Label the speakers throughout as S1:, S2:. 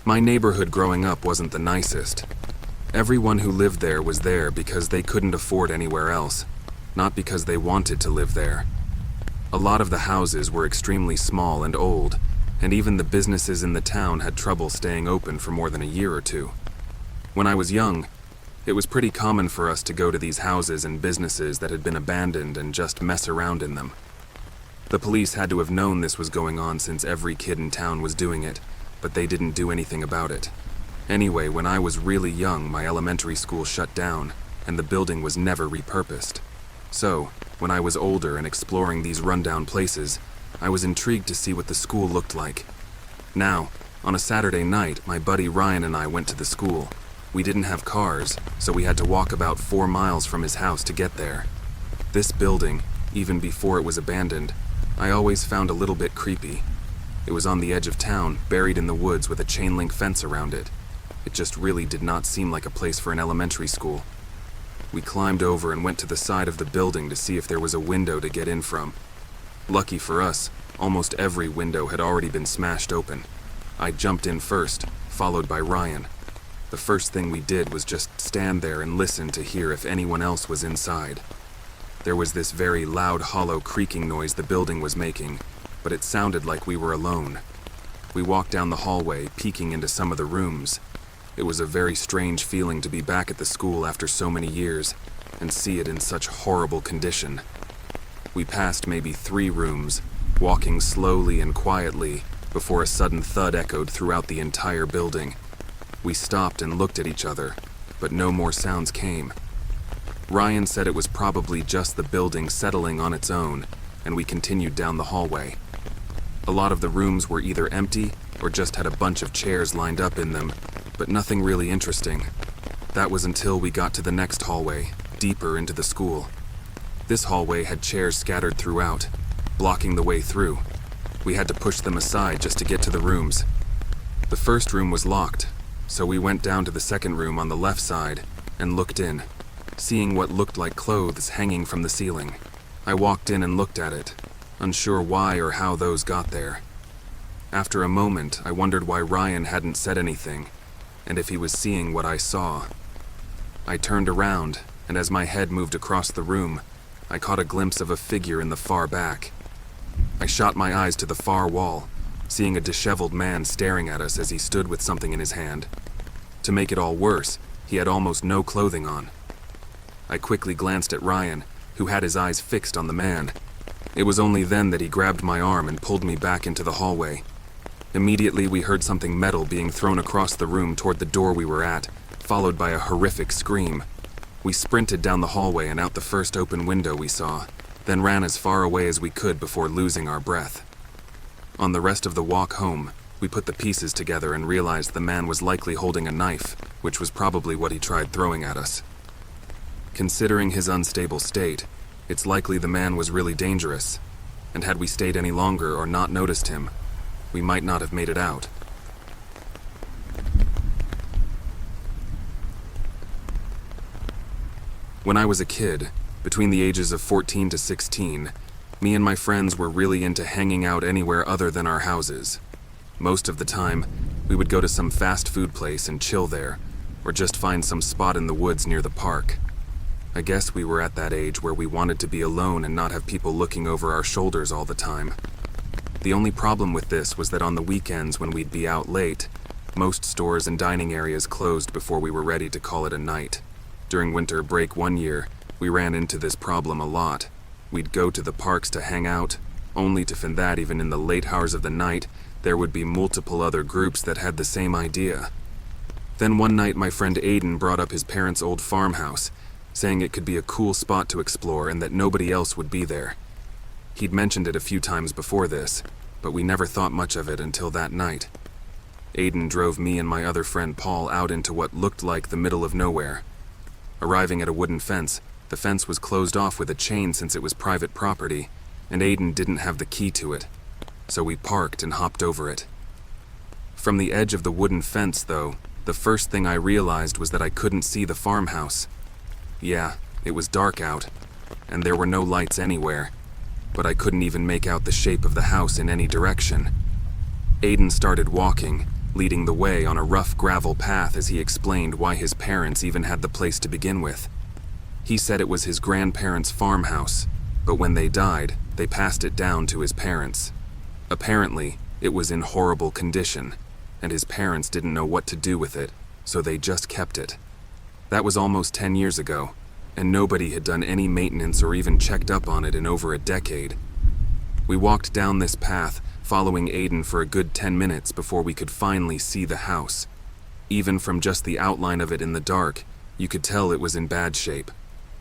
S1: My neighborhood growing up wasn't the nicest. Everyone who lived there was there because they couldn't afford anywhere else, not because they wanted to live there. A lot of the houses were extremely small and old, and even the businesses in the town had trouble staying open for more than a year or two. When I was young, it was pretty common for us to go to these houses and businesses that had been abandoned and just mess around in them. The police had to have known this was going on since every kid in town was doing it, but they didn't do anything about it. Anyway, when I was really young, my elementary school shut down, and the building was never repurposed. So, when I was older and exploring these rundown places, I was intrigued to see what the school looked like. Now, on a Saturday night, my buddy Ryan and I went to the school. We didn't have cars, so we had to walk about 4 miles from his house to get there. This building, even before it was abandoned, I always found a little bit creepy. It was on the edge of town, buried in the woods with a chain link fence around it. It just really did not seem like a place for an elementary school. We climbed over and went to the side of the building to see if there was a window to get in from. Lucky for us, almost every window had already been smashed open. I jumped in first, followed by Ryan. The first thing we did was just stand there and listen to hear if anyone else was inside. There was this very loud, hollow creaking noise the building was making, but it sounded like we were alone. We walked down the hallway, peeking into some of the rooms. It was a very strange feeling to be back at the school after so many years, and see it in such horrible condition. We passed maybe 3 rooms, walking slowly and quietly, before a sudden thud echoed throughout the entire building. We stopped and looked at each other, but no more sounds came. Ryan said it was probably just the building settling on its own, and we continued down the hallway. A lot of the rooms were either empty or just had a bunch of chairs lined up in them, but nothing really interesting. That was until we got to the next hallway, deeper into the school. This hallway had chairs scattered throughout, blocking the way through. We had to push them aside just to get to the rooms. The first room was locked, so we went down to the second room on the left side and looked in, seeing what looked like clothes hanging from the ceiling. I walked in and looked at it, unsure why or how those got there. After a moment, I wondered why Ryan hadn't said anything, and if he was seeing what I saw. I turned around, and as my head moved across the room, I caught a glimpse of a figure in the far back. I shot my eyes to the far wall, seeing a disheveled man staring at us as he stood with something in his hand. To make it all worse, he had almost no clothing on. I quickly glanced at Ryan, who had his eyes fixed on the man. It was only then that he grabbed my arm and pulled me back into the hallway. Immediately, we heard something metal being thrown across the room toward the door we were at, followed by a horrific scream. We sprinted down the hallway and out the first open window we saw, then ran as far away as we could before losing our breath. On the rest of the walk home, we put the pieces together and realized the man was likely holding a knife, which was probably what he tried throwing at us. Considering his unstable state, it's likely the man was really dangerous, and had we stayed any longer or not noticed him, we might not have made it out. When I was a kid, between the ages of 14 to 16, me and my friends were really into hanging out anywhere other than our houses. Most of the time, we would go to some fast food place and chill there, or just find some spot in the woods near the park. I guess we were at that age where we wanted to be alone and not have people looking over our shoulders all the time. The only problem with this was that on the weekends when we'd be out late, most stores and dining areas closed before we were ready to call it a night. During winter break one year, we ran into this problem a lot. We'd go to the parks to hang out, only to find that even in the late hours of the night, there would be multiple other groups that had the same idea. Then one night my friend Aiden brought up his parents' old farmhouse, saying it could be a cool spot to explore and that nobody else would be there. He'd mentioned it a few times before this, but we never thought much of it until that night. Aiden drove me and my other friend Paul out into what looked like the middle of nowhere. Arriving at a wooden fence, the fence was closed off with a chain since it was private property, and Aiden didn't have the key to it, so we parked and hopped over it. From the edge of the wooden fence, though, the first thing I realized was that I couldn't see the farmhouse. Yeah, it was dark out, and there were no lights anywhere, but I couldn't even make out the shape of the house in any direction. Aiden started walking, leading the way on a rough gravel path as he explained why his parents even had the place to begin with. He said it was his grandparents' farmhouse, but when they died, they passed it down to his parents. Apparently, it was in horrible condition, and his parents didn't know what to do with it, so they just kept it. That was almost 10 years ago, and nobody had done any maintenance or even checked up on it in over a decade. We walked down this path, following Aiden for a good 10 minutes before we could finally see the house. Even from just the outline of it in the dark, you could tell it was in bad shape.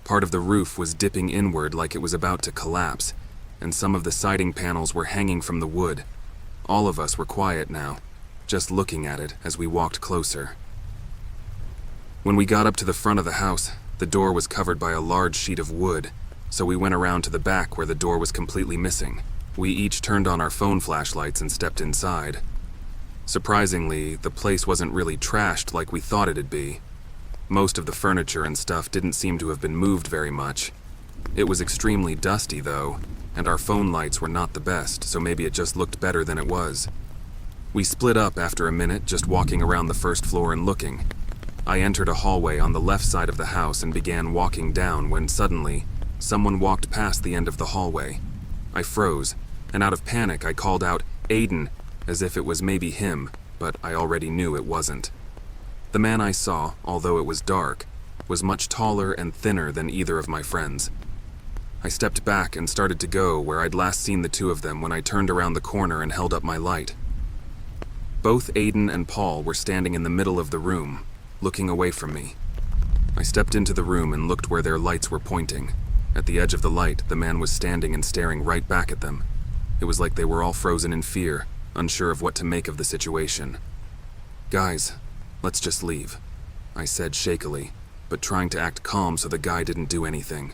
S1: Part of the roof was dipping inward like it was about to collapse, and some of the siding panels were hanging from the wood. All of us were quiet now, just looking at it as we walked closer. When we got up to the front of the house, the door was covered by a large sheet of wood, so we went around to the back where the door was completely missing. We each turned on our phone flashlights and stepped inside. Surprisingly, the place wasn't really trashed like we thought it'd be. Most of the furniture and stuff didn't seem to have been moved very much. It was extremely dusty though, and our phone lights were not the best, so maybe it just looked better than it was. We split up after a minute, just walking around the first floor and looking. I entered a hallway on the left side of the house and began walking down when suddenly, someone walked past the end of the hallway. I froze, and out of panic I called out, "Aiden," as if it was maybe him, but I already knew it wasn't. The man I saw, although it was dark, was much taller and thinner than either of my friends. I stepped back and started to go where I'd last seen the two of them when I turned around the corner and held up my light. Both Aiden and Paul were standing in the middle of the room, looking away from me. I stepped into the room and looked where their lights were pointing. At the edge of the light, the man was standing and staring right back at them. It was like they were all frozen in fear, unsure of what to make of the situation. "Guys, let's just leave," I said shakily, but trying to act calm so the guy didn't do anything.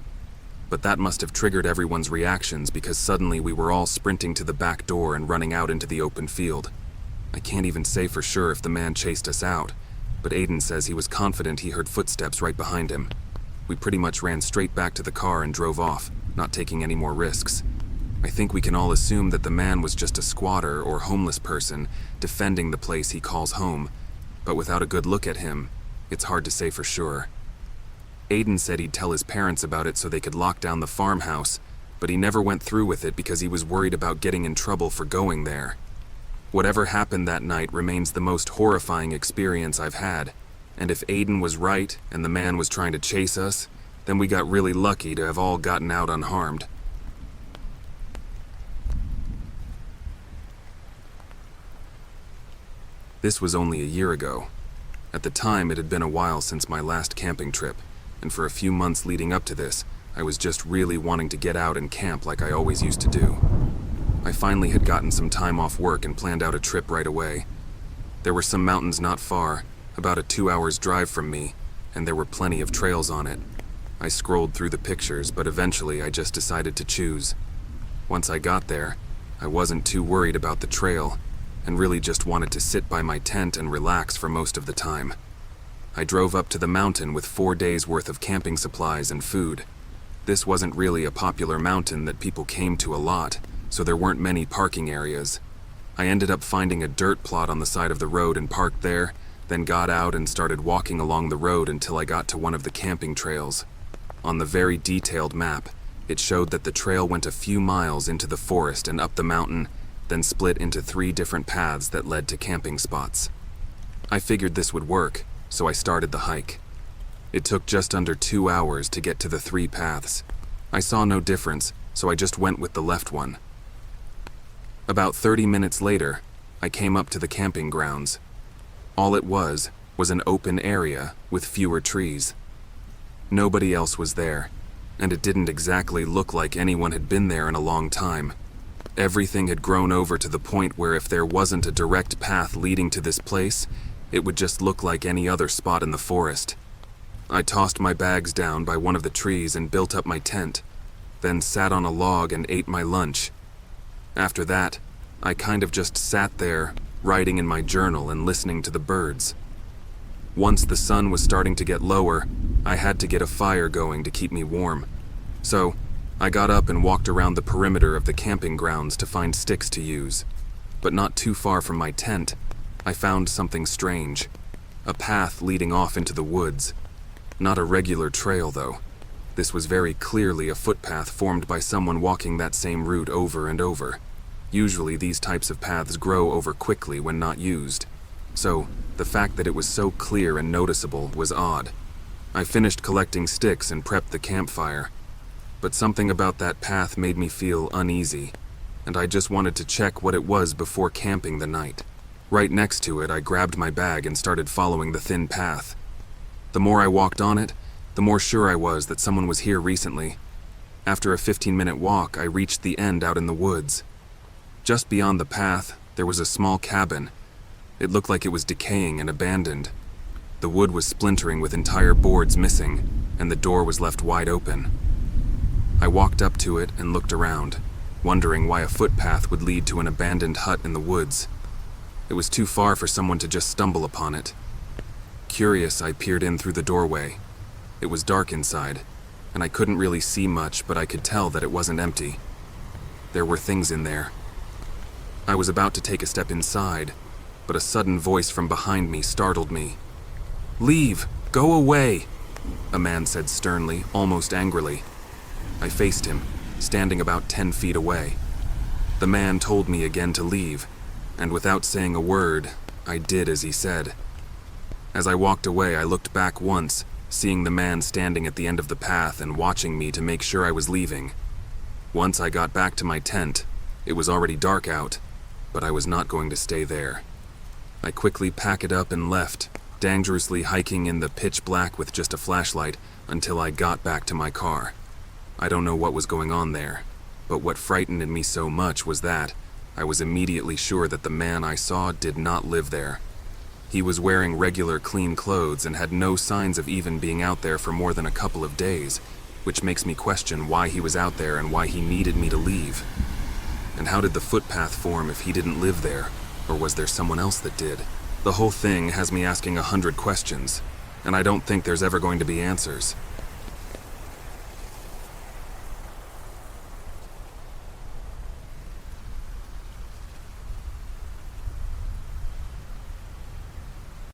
S1: But that must have triggered everyone's reactions because suddenly we were all sprinting to the back door and running out into the open field. I can't even say for sure if the man chased us out, but Aiden says he was confident he heard footsteps right behind him. We pretty much ran straight back to the car and drove off, not taking any more risks. I think we can all assume that the man was just a squatter or homeless person defending the place he calls home, but without a good look at him, it's hard to say for sure. Aiden said he'd tell his parents about it so they could lock down the farmhouse, but he never went through with it because he was worried about getting in trouble for going there. Whatever happened that night remains the most horrifying experience I've had, and if Aiden was right and the man was trying to chase us, then we got really lucky to have all gotten out unharmed. This was only a year ago. At the time, it had been a while since my last camping trip, and for a few months leading up to this, I was just really wanting to get out and camp like I always used to do. I finally had gotten some time off work and planned out a trip right away. There were some mountains not far, about a 2 hours drive from me, and there were plenty of trails on it. I scrolled through the pictures, but eventually I just decided to choose. Once I got there, I wasn't too worried about the trail, and really just wanted to sit by my tent and relax for most of the time. I drove up to the mountain with 4 days worth of camping supplies and food. This wasn't really a popular mountain that people came to a lot, so there weren't many parking areas. I ended up finding a dirt plot on the side of the road and parked there, then got out and started walking along the road until I got to one of the camping trails. On the very detailed map, it showed that the trail went a few miles into the forest and up the mountain, then split into 3 different paths that led to camping spots. I figured this would work, so I started the hike. It took just under 2 hours to get to the 3 paths. I saw no difference, so I just went with the left one. About 30 minutes later, I came up to the camping grounds. All it was an open area with fewer trees. Nobody else was there, and it didn't exactly look like anyone had been there in a long time. Everything had grown over to the point where if there wasn't a direct path leading to this place, it would just look like any other spot in the forest. I tossed my bags down by one of the trees and built up my tent, then sat on a log and ate my lunch. After that, I kind of just sat there, writing in my journal and listening to the birds. Once the sun was starting to get lower, I had to get a fire going to keep me warm. So, I got up and walked around the perimeter of the camping grounds to find sticks to use. But not too far from my tent, I found something strange. A path leading off into the woods. Not a regular trail, though. This was very clearly a footpath formed by someone walking that same route over and over. Usually these types of paths grow over quickly when not used. So, the fact that it was so clear and noticeable was odd. I finished collecting sticks and prepped the campfire. But something about that path made me feel uneasy, and I just wanted to check what it was before camping the night. Right next to it, I grabbed my bag and started following the thin path. The more I walked on it, the more sure I was that someone was here recently. After a 15-minute walk, I reached the end out in the woods. Just beyond the path, there was a small cabin. It looked like it was decaying and abandoned. The wood was splintering with entire boards missing, and the door was left wide open. I walked up to it and looked around, wondering why a footpath would lead to an abandoned hut in the woods. It was too far for someone to just stumble upon it. Curious, I peered in through the doorway. It was dark inside, and I couldn't really see much, but I could tell that it wasn't empty. There were things in there. I was about to take a step inside, but a sudden voice from behind me startled me. "Leave! Go away!" a man said sternly, almost angrily. I faced him, standing about 10 feet away. The man told me again to leave, and without saying a word, I did as he said. As I walked away, I looked back once, seeing the man standing at the end of the path and watching me to make sure I was leaving. Once I got back to my tent, it was already dark out, but I was not going to stay there. I quickly packed it up and left, dangerously hiking in the pitch black with just a flashlight until I got back to my car. I don't know what was going on there, but what frightened me so much was that I was immediately sure that the man I saw did not live there. He was wearing regular clean clothes and had no signs of even being out there for more than a couple of days, which makes me question why he was out there and why he needed me to leave. And how did the footpath form if he didn't live there, or was there someone else that did? The whole thing has me asking 100 questions, and I don't think there's ever going to be answers.